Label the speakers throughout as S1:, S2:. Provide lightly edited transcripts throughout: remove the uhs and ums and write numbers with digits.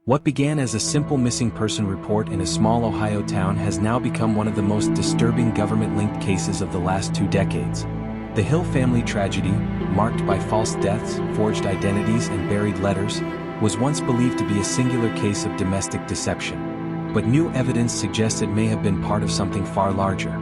S1: What began as a simple missing person report in a small Ohio town has now become one of the most disturbing government-linked cases of the last 2 decades. The Hill family tragedy, marked by false deaths, forged identities, and buried letters, was once believed to be a singular case of domestic deception. But new evidence suggests it may have been part of something far larger.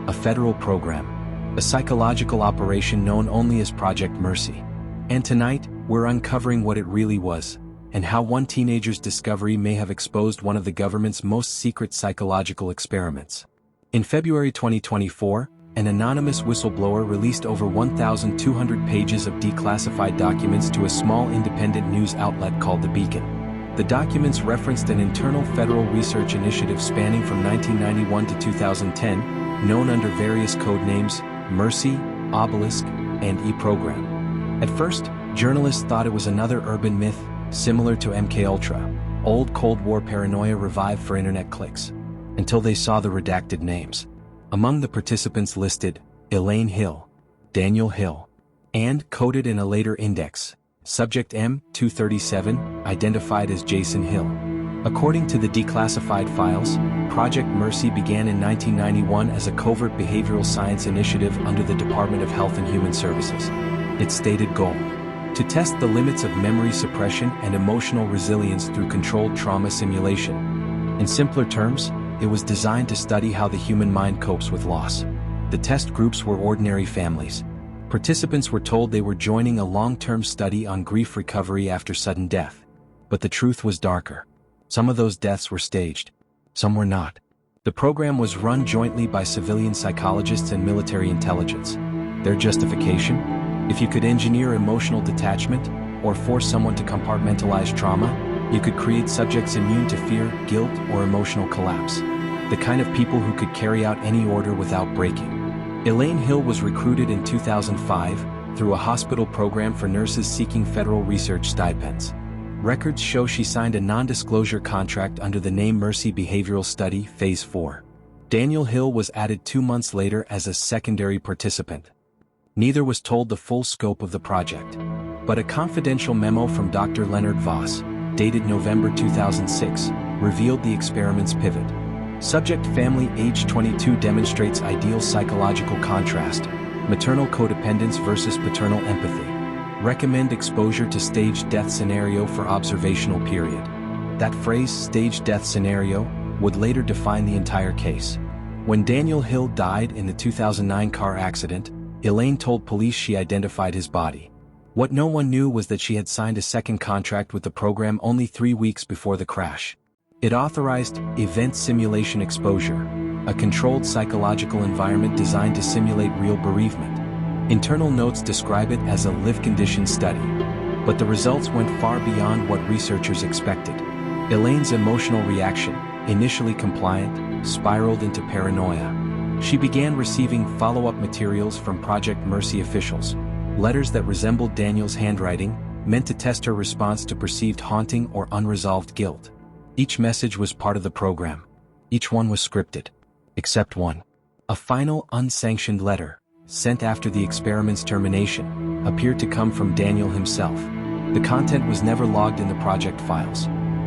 S1: A federal program. A psychological operation known only as Project Mercy. And tonight, we're uncovering what it really was, and how one teenager's discovery may have exposed one of the government's most secret psychological experiments. In February 2024, an anonymous whistleblower released over 1,200 pages of declassified documents to a small independent news outlet called The Beacon. The documents referenced an internal federal research initiative spanning from 1991 to 2010, known under various code names, Mercy, Obelisk, and E-Program. At first, journalists thought it was another urban myth, similar to MKUltra, old Cold War paranoia revived for internet clicks, until they saw the redacted names. Among the participants listed, Elaine Hill, Daniel Hill, and, coded in a later index, Subject M237, identified as Jason Hill. According to the declassified files, Project Mercy began in 1991 as a covert behavioral science initiative under the Department of Health and Human Services. Its stated goal: to test the limits of memory suppression and emotional resilience through controlled trauma simulation. In simpler terms, it was designed to study how the human mind copes with loss. The test groups were ordinary families. Participants were told they were joining a long-term study on grief recovery after sudden death. But the truth was darker. Some of those deaths were staged. Some were not. The program was run jointly by civilian psychologists and military intelligence. Their justification? If you could engineer emotional detachment, or force someone to compartmentalize trauma, you could create subjects immune to fear, guilt, or emotional collapse. The kind of people who could carry out any order without breaking. Elaine Hill was recruited in 2005 through a hospital program for nurses seeking federal research stipends. Records show she signed a non-disclosure contract under the name Mercy Behavioral Study, Phase 4. Daniel Hill was added 2 months later as a secondary participant. Neither was told the full scope of the project. But a confidential memo from Dr. Leonard Voss, dated November 2006, revealed the experiment's pivot. Subject family age 22 demonstrates ideal psychological contrast, maternal codependence versus paternal empathy. Recommend exposure to staged death scenario for observational period. That phrase, staged death scenario, would later define the entire case. When Daniel Hill died in the 2009 car accident, Elaine told police she identified his body. What no one knew was that she had signed a second contract with the program only 3 weeks before the crash. It authorized event simulation exposure, a controlled psychological environment designed to simulate real bereavement. Internal notes describe it as a live-conditioned study. But the results went far beyond what researchers expected. Elaine's emotional reaction, initially compliant, spiraled into paranoia. She began receiving follow-up materials from Project Mercy officials. Letters that resembled Daniel's handwriting, meant to test her response to perceived haunting or unresolved guilt. Each message was part of the program. Each one was scripted. Except one. A final, unsanctioned letter, sent after the experiment's termination, appeared to come from Daniel himself. The content was never logged in the project files.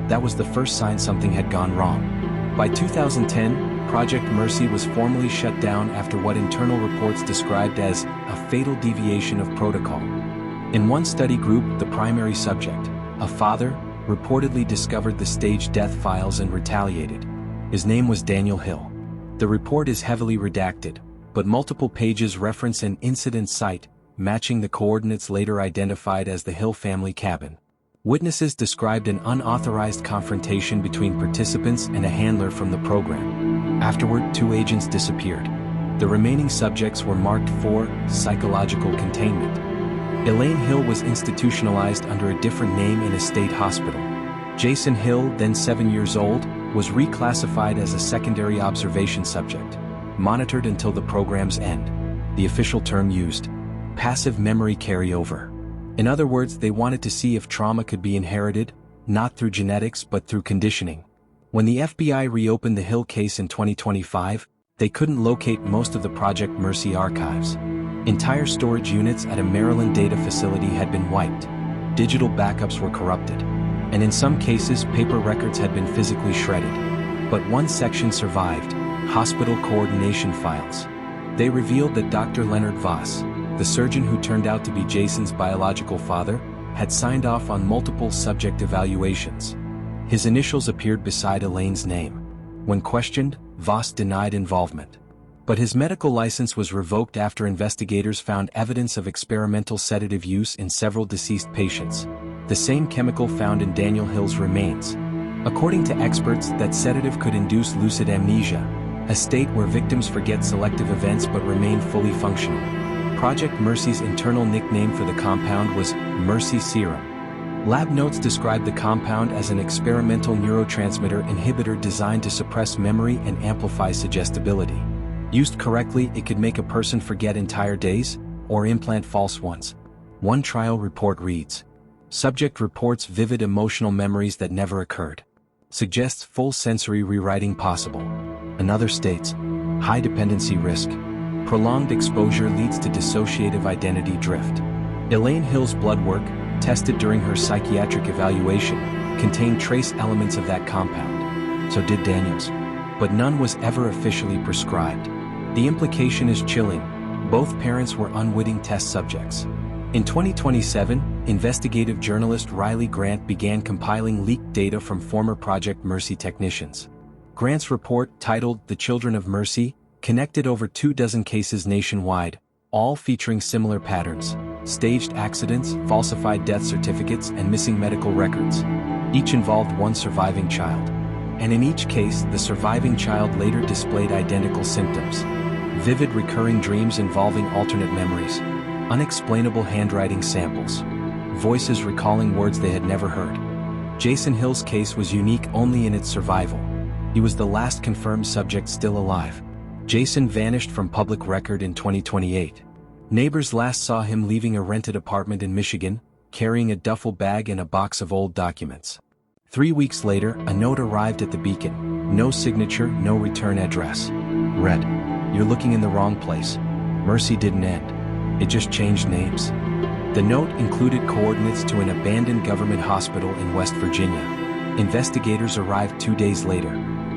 S1: That was the first sign something had gone wrong. By 2010, Project Mercy was formally shut down after what internal reports described as a fatal deviation of protocol. In one study group, the primary subject, a father, reportedly discovered the staged death files and retaliated. His name was Daniel Hill. The report is heavily redacted, but multiple pages reference an incident site, matching the coordinates later identified as the Hill family cabin. Witnesses described an unauthorized confrontation between participants and a handler from the program. Afterward, 2 agents disappeared. The remaining subjects were marked for psychological containment. Elaine Hill was institutionalized under a different name in a state hospital. Jason Hill, then 7 years old, was reclassified as a secondary observation subject, monitored until the program's end. The official term used: passive memory carryover. In other words, they wanted to see if trauma could be inherited, not through genetics but through conditioning. When the FBI reopened the Hill case in 2025, they couldn't locate most of the Project Mercy archives. Entire storage units at a Maryland data facility had been wiped. Digital backups were corrupted. and in some cases paper records had been physically shredded. But one section survived: hospital coordination files. They revealed that Dr. Leonard Voss, the surgeon who turned out to be Jason's biological father, had signed off on multiple subject evaluations. His initials appeared beside Elaine's name. When questioned, Voss denied involvement. But his medical license was revoked after investigators found evidence of experimental sedative use in several deceased patients, the same chemical found in Daniel Hill's remains. According to experts, that sedative could induce lucid amnesia, a state where victims forget selective events but remain fully functional. Project Mercy's internal nickname for the compound was Mercy Serum. Lab notes described the compound as an experimental neurotransmitter inhibitor designed to suppress memory and amplify suggestibility. Used correctly, it could make a person forget entire days, or implant false ones. One trial report reads, "Subject reports vivid emotional memories that never occurred. Suggests full sensory rewriting possible." Another states, "High dependency risk. Prolonged exposure leads to dissociative identity drift." Elaine Hill's blood work, tested during her psychiatric evaluation, contained trace elements of that compound. So did Daniel's. But none was ever officially prescribed. The implication is chilling. Both parents were unwitting test subjects. In 2027, investigative journalist Riley Grant began compiling leaked data from former Project Mercy technicians. Grant's report, titled "The Children of Mercy," connected over 24 cases nationwide, all featuring similar patterns: staged accidents, falsified death certificates, and missing medical records. Each involved one surviving child. And in each case, the surviving child later displayed identical symptoms: vivid recurring dreams involving alternate memories, unexplainable handwriting samples, voices recalling words they had never heard. Jason Hill's case was unique only in its survival. He was the last confirmed subject still alive. Jason vanished from public record in 2028. Neighbors last saw him leaving a rented apartment in Michigan, carrying a duffel bag and a box of old documents. 3 weeks later, a note arrived at the Beacon. No signature, no return address. Read, "You're looking in the wrong place. Mercy didn't end. It just changed names." The note included coordinates to an abandoned government hospital in West Virginia. Investigators arrived 2 days later.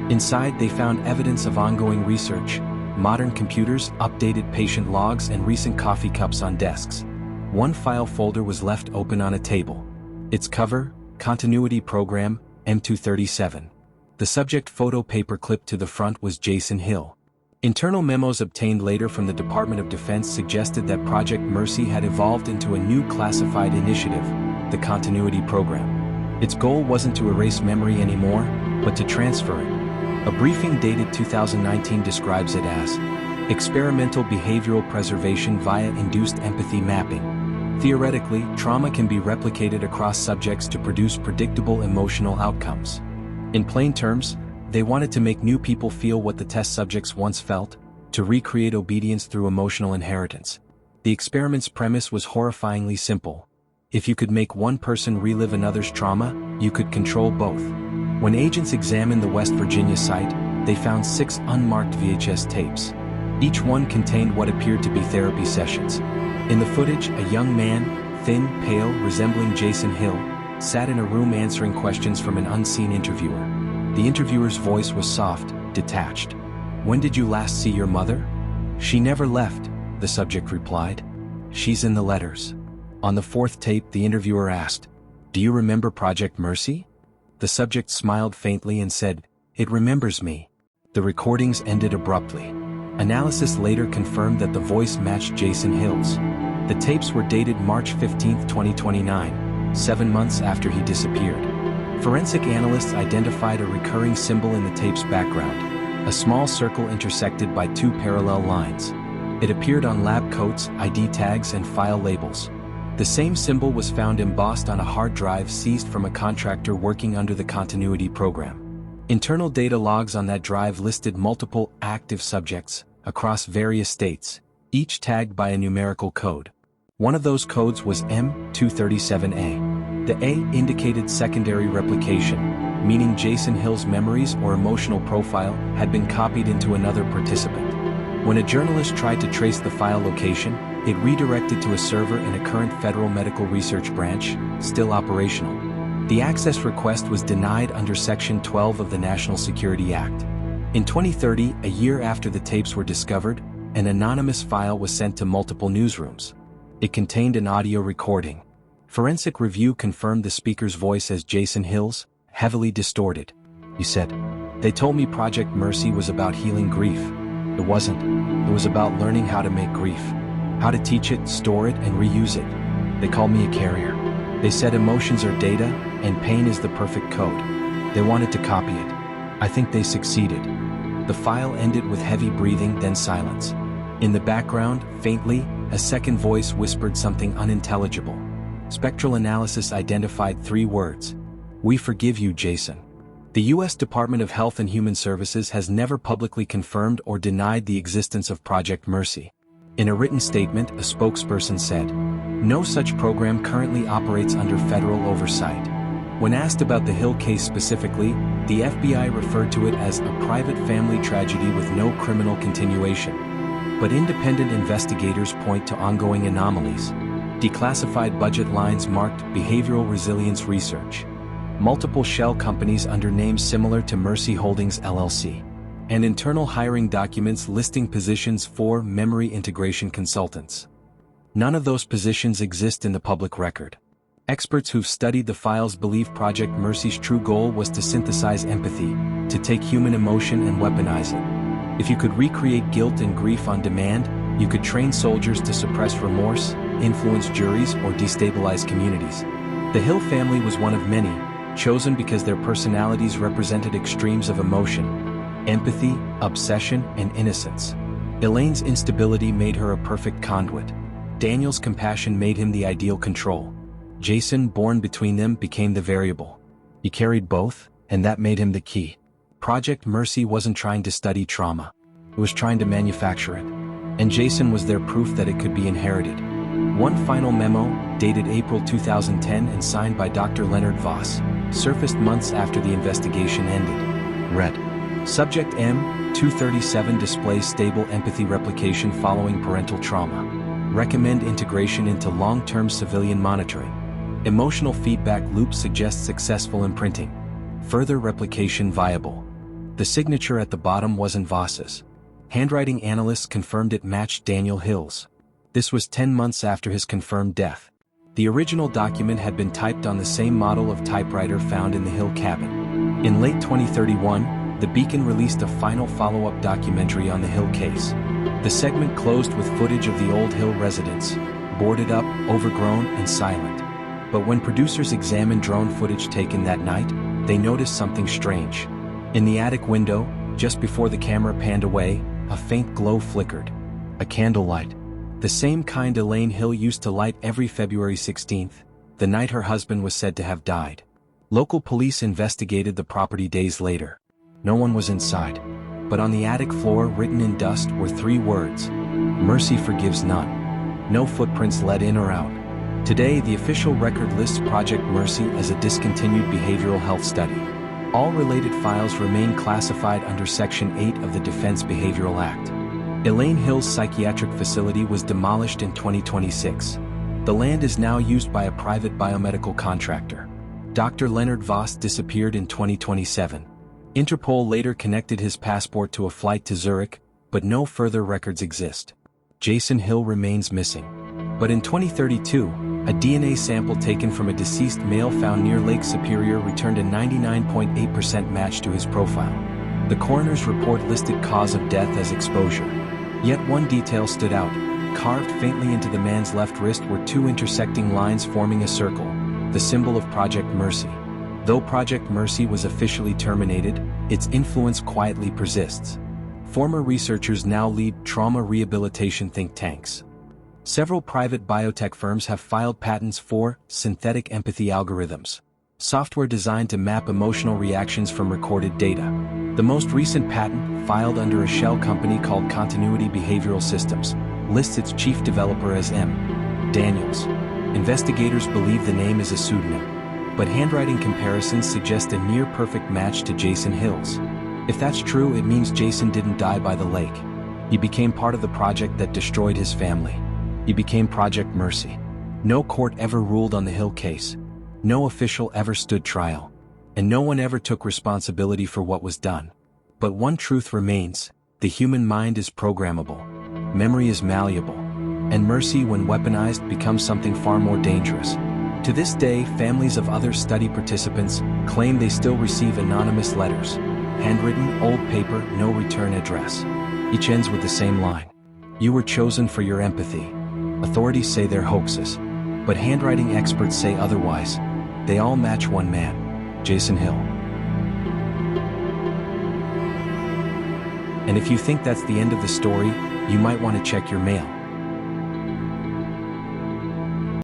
S1: Inside, they found evidence of ongoing research: modern computers, updated patient logs, and recent coffee cups on desks. One file folder was left open on a table. Its cover, Continuity Program, M237. The subject photo paper clipped to the front was Jason Hill. Internal memos obtained later from the Department of Defense suggested that Project Mercy had evolved into a new classified initiative, the Continuity Program. Its goal wasn't to erase memory anymore, but to transfer it. A briefing dated 2019 describes it as experimental behavioral preservation via induced empathy mapping. Theoretically, trauma can be replicated across subjects to produce predictable emotional outcomes. In plain terms, they wanted to make new people feel what the test subjects once felt, to recreate obedience through emotional inheritance. The experiment's premise was horrifyingly simple. If you could make one person relive another's trauma, you could control both. When agents examined the West Virginia site, they found 6 unmarked VHS tapes. Each one contained what appeared to be therapy sessions. In the footage, a young man, thin, pale, resembling Jason Hill, sat in a room answering questions from an unseen interviewer. The interviewer's voice was soft, detached. "When did you last see your mother?" "She never left," the subject replied. "She's in the letters." On the 4th tape, the interviewer asked, "Do you remember Project Mercy?" The subject smiled faintly and said, "It remembers me." The recordings ended abruptly. Analysis later confirmed that the voice matched Jason Hill's. The tapes were dated March 15, 2029, 7 months after he disappeared. Forensic analysts identified a recurring symbol in the tape's background, a small circle intersected by 2 parallel lines. It appeared on lab coats, ID tags, and file labels. The same symbol was found embossed on a hard drive seized from a contractor working under the Continuity Program. Internal data logs on that drive listed multiple active subjects across various states, each tagged by a numerical code. One of those codes was M237A. The A indicated secondary replication, meaning Jason Hill's memories or emotional profile had been copied into another participant. When a journalist tried to trace the file location, it redirected to a server in a current federal medical research branch, still operational. The access request was denied under Section 12 of the National Security Act. In 2030, a year after the tapes were discovered, an anonymous file was sent to multiple newsrooms. It contained an audio recording. Forensic review confirmed the speaker's voice as Jason Hill's, heavily distorted. He said, "They told me Project Mercy was about healing grief. It wasn't. It was about learning how to make grief. How to teach it, store it, and reuse it. They called me a carrier. They said emotions are data, and pain is the perfect code. They wanted to copy it. I think they succeeded." The file ended with heavy breathing, then silence. In the background, faintly, a second voice whispered something unintelligible. Spectral analysis identified 3 words. "We forgive you, Jason." The U.S. Department of Health and Human Services has never publicly confirmed or denied the existence of Project Mercy. In a written statement, a spokesperson said, "No such program currently operates under federal oversight." When asked about the Hill case specifically, the FBI referred to it as a private family tragedy with no criminal continuation. But independent investigators point to ongoing anomalies. Declassified budget lines marked behavioral resilience research. Multiple shell companies under names similar to Mercy Holdings LLC. And internal hiring documents listing positions for memory integration consultants. None of those positions exist in the public record. Experts who've studied the files believe Project Mercy's true goal was to synthesize empathy, to take human emotion and weaponize it. If you could recreate guilt and grief on demand, you could train soldiers to suppress remorse, influence juries, or destabilize communities. The Hill family was one of many, chosen because their personalities represented extremes of emotion: empathy, obsession, and innocence. Elaine's instability made her a perfect conduit. Daniel's compassion made him the ideal control. Jason, born between them, became the variable. He carried both, and that made him the key. Project Mercy wasn't trying to study trauma. It was trying to manufacture it. And Jason was their proof that it could be inherited. One final memo, dated April 2010 and signed by Dr. Leonard Voss, surfaced months after the investigation ended. Read. Subject M237 displays stable empathy replication following parental trauma. Recommend integration into long-term civilian monitoring. Emotional feedback loop suggests successful imprinting. Further replication viable. The signature at the bottom wasn't Voss's. Handwriting analysts confirmed it matched Daniel Hill's. This was 10 months after his confirmed death. The original document had been typed on the same model of typewriter found in the Hill cabin. In late 2031, the Beacon released a final follow-up documentary on the Hill case. The segment closed with footage of the old Hill residence, boarded up, overgrown, and silent. But when producers examined drone footage taken that night, they noticed something strange. In the attic window, just before the camera panned away, a faint glow flickered. A candlelight. The same kind Elaine Hill used to light every February 16th, the night her husband was said to have died. Local police investigated the property days later. No one was inside. But on the attic floor, written in dust, were 3 words: "Mercy forgives none." No footprints led in or out. Today, the official record lists Project Mercy as a discontinued behavioral health study. All related files remain classified under Section 8 of the Defense Behavioral Act. Elaine Hill's psychiatric facility was demolished in 2026. The land is now used by a private biomedical contractor. Dr. Leonard Voss disappeared in 2027. Interpol later connected his passport to a flight to Zurich, but no further records exist. Jason Hill remains missing. But in 2032, a DNA sample taken from a deceased male found near Lake Superior returned a 99.8% match to his profile. The coroner's report listed cause of death as exposure. Yet one detail stood out. Carved faintly into the man's left wrist were 2 intersecting lines forming a circle, the symbol of Project Mercy. Though Project Mercy was officially terminated, its influence quietly persists. Former researchers now lead trauma rehabilitation think tanks. Several private biotech firms have filed patents for synthetic empathy algorithms, software designed to map emotional reactions from recorded data. The most recent patent, filed under a shell company called Continuity Behavioral Systems, lists its chief developer as M. Daniels. Investigators believe the name is a pseudonym, but handwriting comparisons suggest a near-perfect match to Jason Hill's. If that's true, it means Jason didn't die by the lake. He became part of the project that destroyed his family. He became Project Mercy. No court ever ruled on the Hill case. No official ever stood trial, and no one ever took responsibility for what was done. But one truth remains: the human mind is programmable, memory is malleable, and mercy, when weaponized, becomes something far more dangerous. To this day, families of other study participants claim they still receive anonymous letters, handwritten, old paper, no return address. Each ends with the same line: "You were chosen for your empathy." Authorities say they're hoaxes, but handwriting experts say otherwise. They all match one man: Jason Hill. And if you think that's the end of the story, you might want to check your mail.